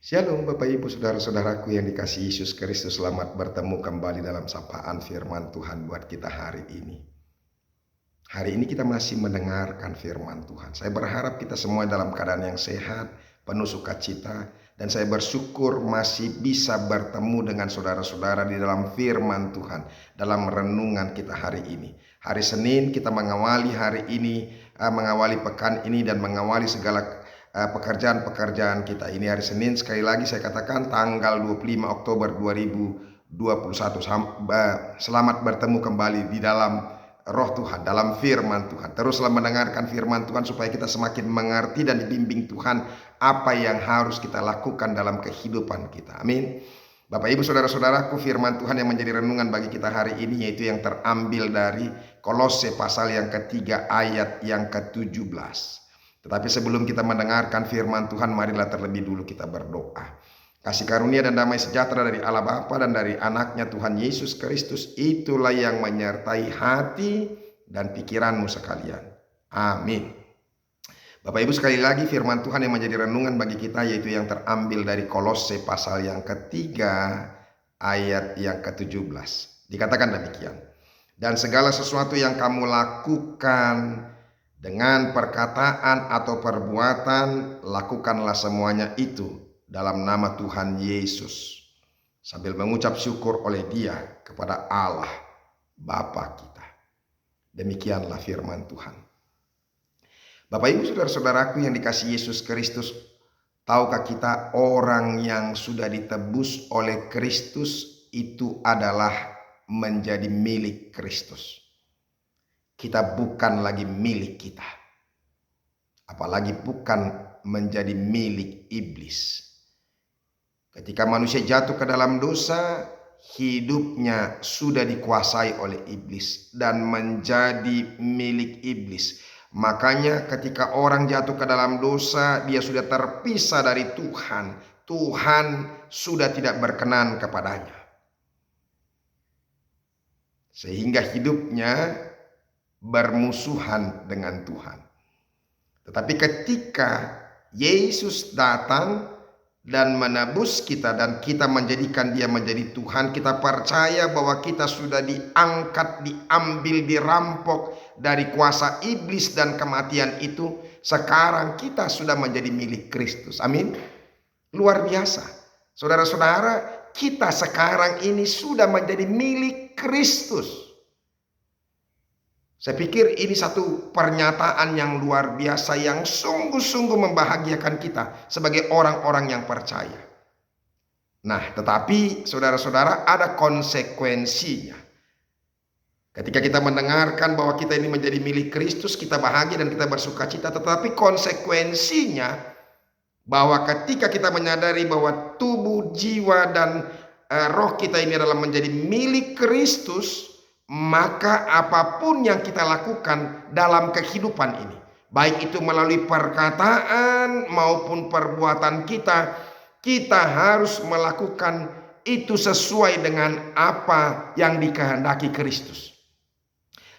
Shalom Bapak Ibu Saudara-saudaraku yang dikasihi Yesus Kristus. Selamat bertemu kembali dalam sapaan firman Tuhan buat kita hari ini. Hari ini kita masih mendengarkan firman Tuhan. Saya berharap kita semua dalam keadaan yang sehat, penuh sukacita, dan saya bersyukur masih bisa bertemu dengan saudara-saudara di dalam firman Tuhan, dalam renungan kita hari ini. Hari Senin kita mengawali hari ini, mengawali pekan ini dan mengawali segala pekerjaan-pekerjaan kita. Ini hari Senin, sekali lagi saya katakan tanggal 25 Oktober 2021. Selamat bertemu kembali di dalam roh Tuhan, dalam firman Tuhan. Teruslah mendengarkan firman Tuhan supaya kita semakin mengerti dan dibimbing Tuhan apa yang harus kita lakukan dalam kehidupan kita. Amin. Bapak Ibu Saudara-saudaraku, firman Tuhan yang menjadi renungan bagi kita hari ini yaitu yang terambil dari Kolose pasal yang ketiga ayat yang ke-17. Tetapi sebelum kita mendengarkan firman Tuhan, marilah terlebih dulu kita berdoa. Kasih karunia dan damai sejahtera dari Allah Bapa dan dari anaknya Tuhan Yesus Kristus, itulah yang menyertai hati dan pikiranmu sekalian. Amin. Bapak Ibu, sekali lagi firman Tuhan yang menjadi renungan bagi kita yaitu yang terambil dari Kolose pasal yang ketiga ayat yang ke-17. Dikatakan demikian. Dan segala sesuatu yang kamu lakukan dengan perkataan atau perbuatan, lakukanlah semuanya itu dalam nama Tuhan Yesus, sambil mengucap syukur oleh Dia kepada Allah Bapa kita. Demikianlah firman Tuhan. Bapak Ibu Saudara-saudaraku yang dikasihi Yesus Kristus, tahukah kita orang yang sudah ditebus oleh Kristus itu adalah menjadi milik Kristus. Kita bukan lagi milik kita, apalagi bukan menjadi milik iblis. Ketika manusia jatuh ke dalam dosa, hidupnya sudah dikuasai oleh iblis dan menjadi milik iblis. Makanya ketika orang jatuh ke dalam dosa, dia sudah terpisah dari Tuhan. Tuhan sudah tidak berkenan kepadanya, sehingga hidupnya bermusuhan dengan Tuhan. Tetapi ketika Yesus datang dan menebus kita dan kita menjadikan Dia menjadi Tuhan, kita percaya bahwa kita sudah diangkat, diambil, dirampok dari kuasa iblis dan kematian itu. Sekarang kita sudah menjadi milik Kristus. Amin. Luar biasa. Saudara-saudara, kita sekarang ini sudah menjadi milik Kristus. Saya pikir ini satu pernyataan yang luar biasa yang sungguh-sungguh membahagiakan kita sebagai orang-orang yang percaya. Nah, tetapi saudara-saudara, ada konsekuensinya. Ketika kita mendengarkan bahwa kita ini menjadi milik Kristus, kita bahagia dan kita bersukacita. Tetapi konsekuensinya bahwa ketika kita menyadari bahwa tubuh, jiwa, dan roh kita ini adalah menjadi milik Kristus, maka apapun yang kita lakukan dalam kehidupan ini, baik itu melalui perkataan maupun perbuatan kita, kita harus melakukan itu sesuai dengan apa yang dikehendaki Kristus.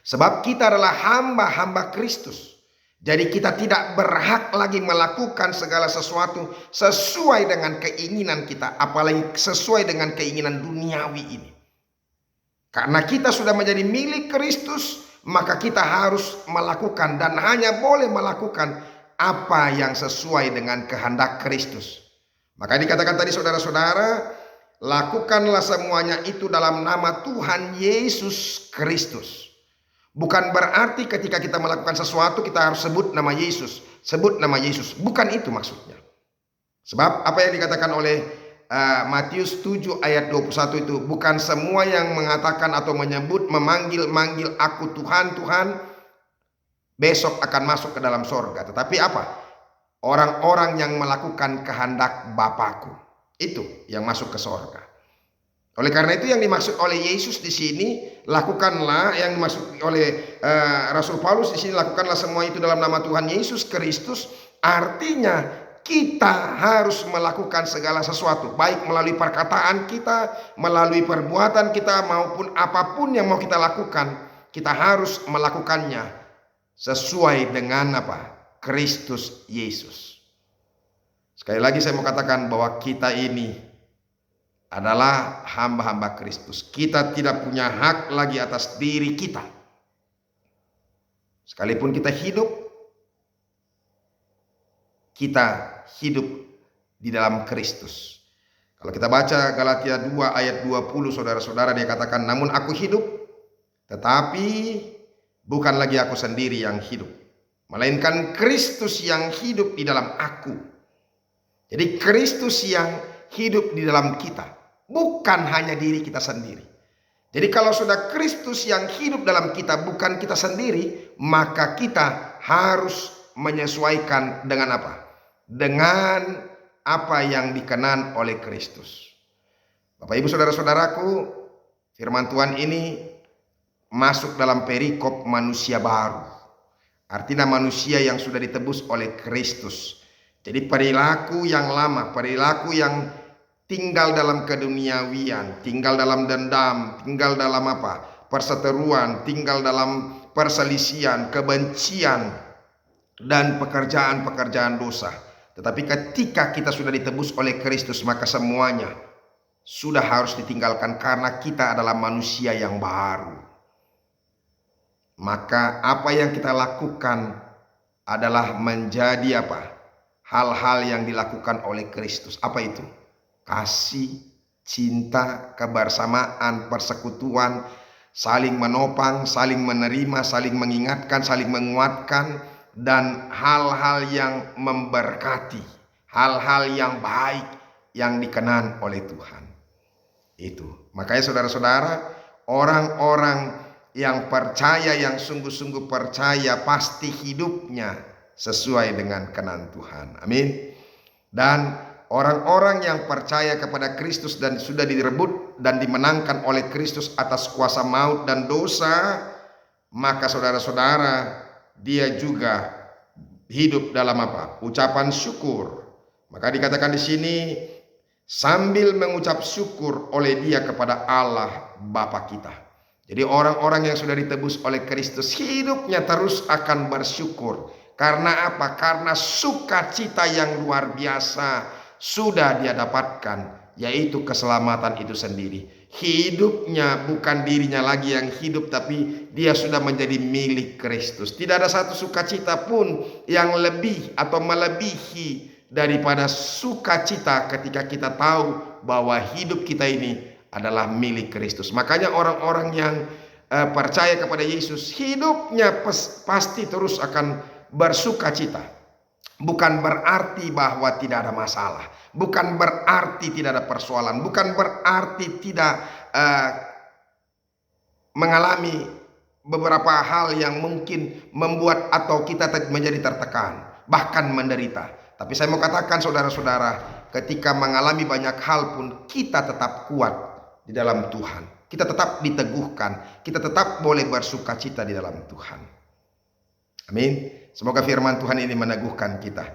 Sebab kita adalah hamba-hamba Kristus. Jadi kita tidak berhak lagi melakukan segala sesuatu sesuai dengan keinginan kita, apalagi sesuai dengan keinginan duniawi ini. Karena kita sudah menjadi milik Kristus, maka kita harus melakukan dan hanya boleh melakukan apa yang sesuai dengan kehendak Kristus. Maka dikatakan tadi saudara-saudara, lakukanlah semuanya itu dalam nama Tuhan Yesus Kristus. Bukan berarti ketika kita melakukan sesuatu kita harus sebut nama Yesus. Sebut nama Yesus. Bukan itu maksudnya. Sebab apa yang dikatakan oleh Matius 7 ayat 21 itu, bukan semua yang mengatakan atau memanggil aku Tuhan, Tuhan, besok akan masuk ke dalam sorga. Tetapi apa? Orang-orang yang melakukan kehendak Bapakku, itu yang masuk ke sorga. Oleh karena itu yang dimaksud oleh Yesus di sini, lakukanlah, yang dimaksud oleh Rasul Paulus di sini, lakukanlah semua itu dalam nama Tuhan Yesus Kristus. Artinya kita harus melakukan segala sesuatu, baik melalui perkataan kita, melalui perbuatan kita, maupun apapun yang mau kita lakukan, kita harus melakukannya sesuai dengan apa? Kristus Yesus. Sekali lagi saya mau katakan bahwa kita ini adalah hamba-hamba Kristus. Kita tidak punya hak lagi atas diri kita. Sekalipun kita hidup di dalam Kristus. Kalau kita baca Galatia 2 ayat 20, saudara-saudara, dia katakan, namun aku hidup, tetapi bukan lagi aku sendiri yang hidup, melainkan Kristus yang hidup di dalam aku. Jadi Kristus yang hidup di dalam kita, bukan hanya diri kita sendiri. Jadi kalau sudah Kristus yang hidup dalam kita, bukan kita sendiri, maka kita harus menyesuaikan dengan apa? Dengan apa yang dikenan oleh Kristus. Bapak Ibu saudara-saudaraku, firman Tuhan ini masuk dalam perikop manusia baru. Artinya manusia yang sudah ditebus oleh Kristus. Jadi perilaku yang lama, perilaku yang tinggal dalam keduniawian, tinggal dalam dendam, tinggal dalam apa? Perseteruan, tinggal dalam perselisihan, kebencian, dan pekerjaan-pekerjaan dosa. Tetapi ketika kita sudah ditebus oleh Kristus, maka semuanya sudah harus ditinggalkan karena kita adalah manusia yang baru. Maka apa yang kita lakukan adalah menjadi apa? Hal-hal yang dilakukan oleh Kristus. Apa itu? Kasih, cinta, kebersamaan, persekutuan, saling menopang, saling menerima, saling mengingatkan, saling menguatkan, dan hal-hal yang memberkati, hal-hal yang baik yang dikenan oleh Tuhan. Itu. Makanya saudara-saudara, orang-orang yang percaya, yang sungguh-sungguh percaya, pasti hidupnya sesuai dengan kenan Tuhan. Amin. Dan orang-orang yang percaya kepada Kristus dan sudah direbut dan dimenangkan oleh Kristus atas kuasa maut dan dosa, maka saudara-saudara, dia juga hidup dalam apa? Ucapan syukur. Maka dikatakan di sini, sambil mengucap syukur oleh dia kepada Allah Bapa kita. Jadi orang-orang yang sudah ditebus oleh Kristus, hidupnya terus akan bersyukur. Karena apa? Karena sukacita yang luar biasa sudah dia dapatkan, yaitu keselamatan itu sendiri. Hidupnya bukan dirinya lagi yang hidup, tapi dia sudah menjadi milik Kristus. Tidak ada satu sukacita pun yang lebih atau melebihi daripada sukacita ketika kita tahu bahwa hidup kita ini adalah milik Kristus. Makanya orang-orang yang percaya kepada Yesus, hidupnya pasti terus akan bersukacita. Bukan berarti bahwa tidak ada masalah, bukan berarti tidak ada persoalan, bukan berarti tidak mengalami beberapa hal yang mungkin membuat atau kita menjadi tertekan, bahkan menderita. Tapi saya mau katakan saudara-saudara, ketika mengalami banyak hal pun kita tetap kuat di dalam Tuhan. Kita tetap diteguhkan, kita tetap boleh bersukacita di dalam Tuhan. Amin. Semoga firman Tuhan ini meneguhkan kita.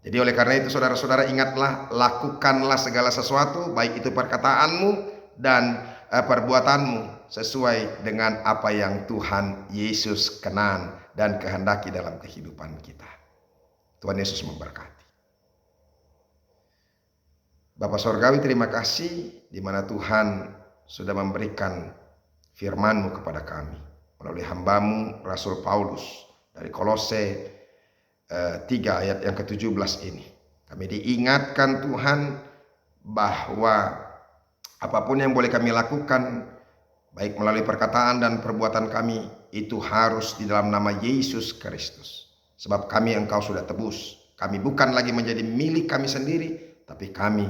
Jadi oleh karena itu saudara-saudara, ingatlah, lakukanlah segala sesuatu, baik itu perkataanmu dan perbuatanmu, sesuai dengan apa yang Tuhan Yesus kenan dan kehendaki dalam kehidupan kita. Tuhan Yesus memberkati. Bapa Sorgawi, terima kasih di mana Tuhan sudah memberikan firman-Mu kepada kami melalui hamba-Mu Rasul Paulus dari Kolose 3 ayat yang ke-17 ini. Kami diingatkan Tuhan bahwa apapun yang boleh kami lakukan, baik melalui perkataan dan perbuatan kami, itu harus di dalam nama Yesus Kristus. Sebab kami Engkau sudah tebus. Kami bukan lagi menjadi milik kami sendiri, tapi kami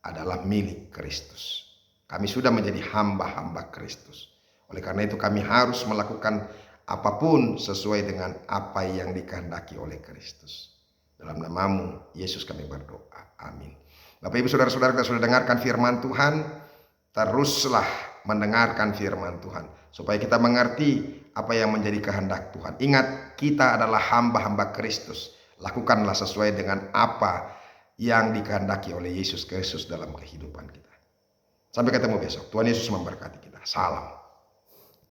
adalah milik Kristus. Kami sudah menjadi hamba-hamba Kristus. Oleh karena itu kami harus melakukan apapun sesuai dengan apa yang dikehendaki oleh Kristus. Dalam nama-Mu Yesus kami berdoa. Amin. Bapak Ibu saudara-saudara, kita sudah dengarkan firman Tuhan. Teruslah mendengarkan firman Tuhan supaya kita mengerti apa yang menjadi kehendak Tuhan. Ingat, kita adalah hamba-hamba Kristus. Lakukanlah sesuai dengan apa yang dikehendaki oleh Yesus Kristus dalam kehidupan kita. Sampai ketemu besok. Tuhan Yesus memberkati kita. Salam.